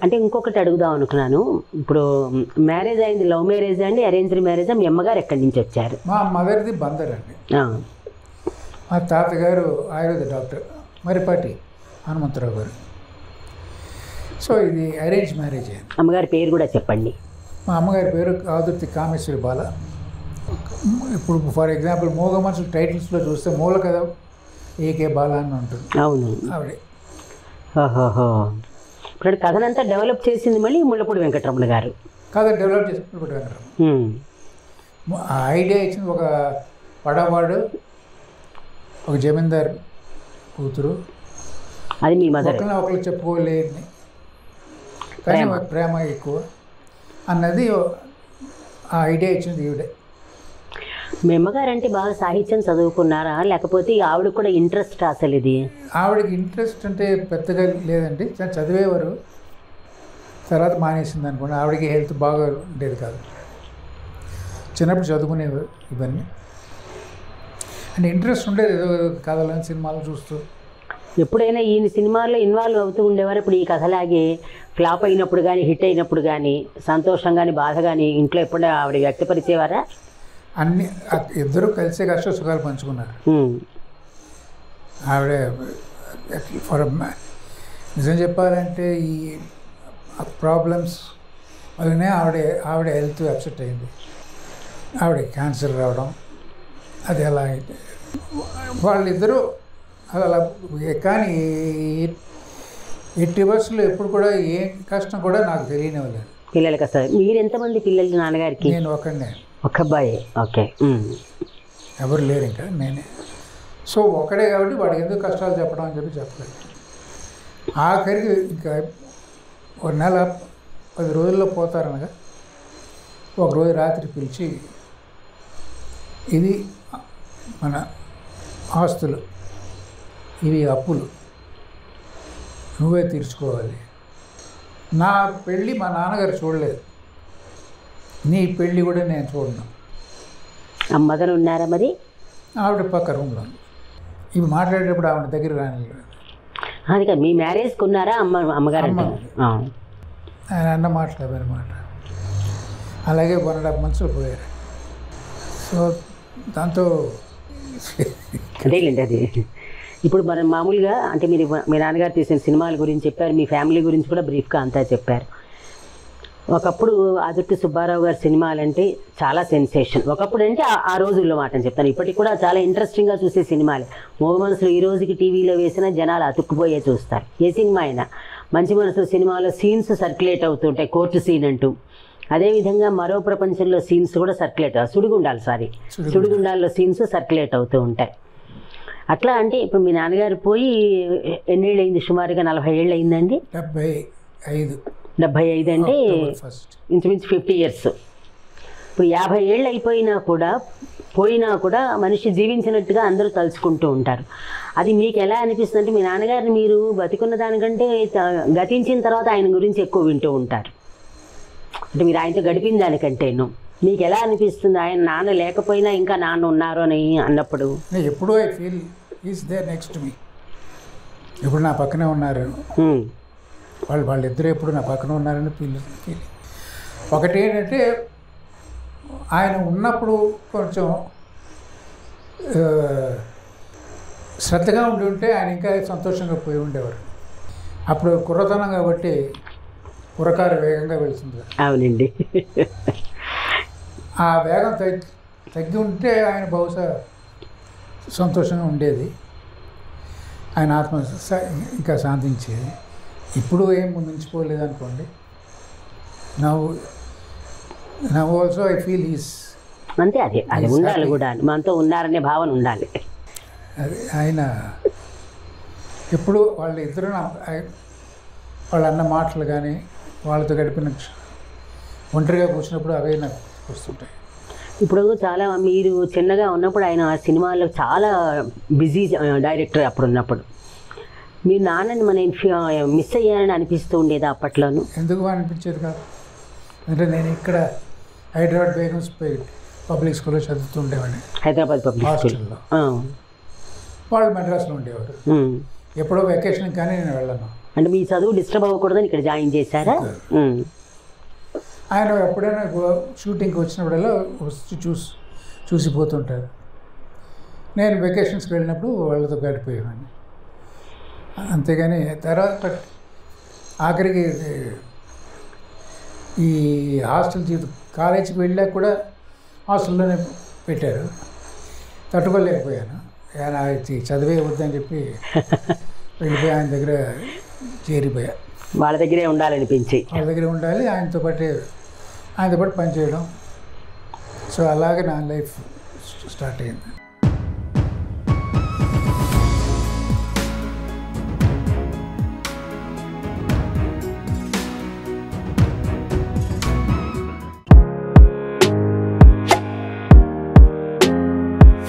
అంటే ఇంకొకటి అడుగుదాం అనుకున్నాను. ఇప్పుడు మ్యారేజ్ అయింది, లవ్ మ్యారేజ్ అండి, అరేంజ్డ్ మ్యారేజ్? మీ అమ్మగారు ఎక్కడి నుంచి వచ్చారు? మా మదర్ది బందర్ అండి. మా తాతగారు ఆయుర్వేద డాక్టర్ మరిపాటి హనుమంతరావు గారు. సో ఇది అరేంజ్ మ్యారేజ్ అయింది. అమ్మగారి పేరు కూడా చెప్పండి. మా అమ్మగారి పేరు ఆదుర్తి కామేశ్వరి బాల. ఇప్పుడు ఫర్ ఎగ్జాంపుల్ మూగ మనుషులు టైటిల్స్లో చూస్తే మూల కథ ఏకే బాల అని ఉంటుంది. అవును, ఆవిడే. ఇప్పుడు కథనంతా డెవలప్ చేసింది మళ్ళీ ముళ్ళపూడి వెంకటరమణ గారు. కథ డెవలప్ చేసి ఆ ఐడియా ఇచ్చింది ఒక పడవాడు, ఒక జమీందార్ కూతురు. అది మీ మదర్. ఒకళ్ళు చెప్పుకోలేని కానీ ప్రేమ ఎక్కువ అన్నది ఆ ఐడియా ఇచ్చింది ఈవిడే. మీ అమ్మగారు అంటే బాగా సాహిత్యం చదువుకున్నారా, లేకపోతే ఆవిడకి కూడా ఇంట్రెస్ట్? అసలు ఇది ఆవిడకి ఇంట్రెస్ట్ అంటే పెద్దగా లేదండి, చదివేవారు. తర్వాత మానేసింది అనుకోండి. ఆవిడకి హెల్త్ బాగా ఉండేది కాదు. చిన్నప్పుడు చదువుకునేవారు ఇవన్నీ. అంటే ఇంట్రెస్ట్ ఉండేది ఏదో కథలని సినిమాలు చూస్తూ. ఎప్పుడైనా ఈయన సినిమాల్లో ఇన్వాల్వ్ అవుతూ ఉండేవారు? ఇప్పుడు ఈ కథలాగే ఫ్లాప్ అయినప్పుడు కానీ హిట్ అయినప్పుడు కానీ సంతోషం కానీ బాధ కానీ ఇంట్లో ఎప్పుడు ఆవిడ వ్యక్తపరిచేవారా? అన్ని ఇద్దరు కలిసే కష్ట సుఖాలు పంచుకున్నారు. ఆవిడ ఫర్ నిజం చెప్పాలంటే ఈ ప్రాబ్లమ్స్ వల్లనే ఆవిడ హెల్త్ అప్సెట్ అయింది. ఆవిడ క్యాన్సర్ రావడం అది ఎలా అయితే వాళ్ళిద్దరూ అలా. కానీ ఎట్టి బస్సులో ఎప్పుడు కూడా ఏ కష్టం కూడా నాకు తెలియనివ్వలేదు. పిల్లలకి అసలు మీరు ఎంతమంది పిల్లలు నాన్నగారికి? నేను ఒకనే, ఒక అబ్బాయి. ఓకే. ఎవరు లేరు ఇంకా, నేనే. సో ఒకడే కాబట్టి వాడికి ఎందుకు కష్టాలు చెప్పడం అని చెప్పలేదు. ఆఖరికి ఇంకా ఒక నెల 10 రోజుల్లో పోతారనగా ఒకరోజు రాత్రి పిలిచి, ఇది మన ఆస్తులు, ఇవి అప్పులు, నువ్వే తీర్చుకోవాలి. నా పెళ్ళి మా నాన్నగారు చూడలేదు, నీ పెళ్ళి కూడా నేను చూడను. మదర్ ఉన్నారా మరి? ఆవిడ పక్క రూమ్లో. ఇవి మాట్లాడేటప్పుడు ఆవిడ దగ్గర రానిలేదు. అది కాదు, మీ మ్యారేజ్కి ఉన్నారా అమ్మగారు? ఆయన అన్న మాట్లాడారు మాట. అలాగే 1.5 months పోయారు. సో దాంతో అదేలేండి. అది ఇప్పుడు మనం మామూలుగా అంటే మీరు మీ నాన్నగారు తీసిన సినిమాల గురించి చెప్పారు, మీ ఫ్యామిలీ గురించి కూడా బ్రీఫ్గా అంతా చెప్పారు. ఒకప్పుడు ఆదుర్తి సుబ్బారావు గారి సినిమాలంటే చాలా సెన్సేషన్. ఒకప్పుడు అంటే ఆ రోజుల్లో మాట చెప్తాను, ఇప్పటికి కూడా చాలా ఇంట్రెస్టింగ్గా చూసే సినిమాలే. మూగ మనసులు ఈ రోజుకి టీవీలో వేసిన జనాలు అతుక్కుపోయే చూస్తారు. ఏ సినిమా అయినా మంచి మనసులు సినిమాలో సీన్స్ సర్క్యులేట్ అవుతుంటాయి, కోర్టు సీన్ అంటూ. అదేవిధంగా మరో ప్రపంచంలో సీన్స్ కూడా సర్క్యులేట్ సుడిగుండాల్లో సీన్స్ సర్క్యులేట్ అవుతూ ఉంటాయి. అట్లా అంటే ఇప్పుడు మీ నాన్నగారు పోయి ఎన్నేళ్ళు అయింది? సుమారుగా 40 ఏళ్ళు అయిందండి. 75 అంటే ఇంచుమించు 50 years. ఇప్పుడు 50 ఏళ్ళు అయిపోయినా కూడా మనిషి జీవించినట్టుగా అందరూ తలుచుకుంటూ ఉంటారు. అది మీకు ఎలా అనిపిస్తుంది? అంటే మీ నాన్నగారిని మీరు బతికున్న దానికంటే గతించిన తర్వాత ఆయన గురించి ఎక్కువ వింటూ ఉంటారు. అంటే మీరు ఆయనతో గడిపిన దానికంటేను మీకు ఎలా అనిపిస్తుంది? ఆయన నాన్న లేకపోయినా ఇంకా నాన్న ఉన్నారు అని అన్నప్పుడు? ఎప్పుడూ I feel is there next me. ఇప్పుడు నా పక్కనే ఉన్నారు వాళ్ళిద్దరూ, ఎప్పుడు నా పక్కన ఉన్నారని ఫీలింగ్. ఒకటి ఏంటంటే ఆయన ఉన్నప్పుడు కొంచెం శ్రద్ధగా ఉంటే ఆయన ఇంకా సంతోషంగా పోయి ఉండేవారు. అప్పుడు కుర్రతనం కాబట్టి కుర్రకారు వేగంగా వెళ్తుంది. అవునండి. ఆ వేగం తగ్గి ఉంటే ఆయన బహుశా సంతోషంగా ఉండేది, ఆయన ఆత్మ ఇంకా శాంతించేది. ఇప్పుడు ఏం మించిపోలేదు అనుకోండి. Now also I feel is అంతే. అది ఉండాలి కూడా, మనతో ఉన్నారనే భావన ఉండాలి. అది ఆయన ఎప్పుడు వాళ్ళిద్దరూ వాళ్ళు అన్న మాటలు కానీ వాళ్ళతో గడిపిన ఒంటరిగా కూర్చున్నప్పుడు అవే నాకు వస్తుంటాయి. ఇప్పుడు చాలా మీరు చిన్నగా ఉన్నప్పుడు ఆయన సినిమాల్లో చాలా బిజీ డైరెక్టర్ అప్పుడు ఉన్నప్పుడు. మీ నాన్నని మిస్ అయ్యానని అనిపిస్తూ ఉండేది అప్పట్లోనూ? ఎందుకు అనిపించేది కాదు. అంటే నేను ఇక్కడ హైదరాబాద్ బేగమ్స్ పబ్లిక్ స్కూల్లో చదువుతుండేవాడిని. హైదరాబాద్ పబ్లిక్ హాస్టల్లో. వాళ్ళు మెడ్రాస్లో ఉండేవారు. ఎప్పుడో వెకేషన్ కానీ నేను వెళ్ళను. అంటే మీ చదువు డిస్టర్బ్ అవ్వకూడదని ఇక్కడ జాయిన్ చేశారా? ఆయన ఎప్పుడైనా షూటింగ్కి వచ్చినప్పుడల్లా వచ్చి చూసిపోతుంటారు. నేను వెకేషన్స్కి వెళ్ళినప్పుడు వాళ్ళతో గడిపోయేవాడిని. అంతేగాని తర్వాత ఆఖరికి ఈ హాస్టల్ జీవితం కాలేజీకి వెళ్ళాక కూడా హాస్టల్లోనే పెట్టారు. తట్టుకోలేకపోయాను. ఆయన చదివే వద్దని చెప్పి వెళ్ళిపోయి ఆయన దగ్గర చేరిపోయా. వాళ్ళ దగ్గరే ఉండాలనిపించి వాళ్ళ దగ్గరే ఉండాలి, ఆయనతో పాటు పనిచేయడం. సో అలాగే నా లైఫ్ స్టార్ట్ అయింది.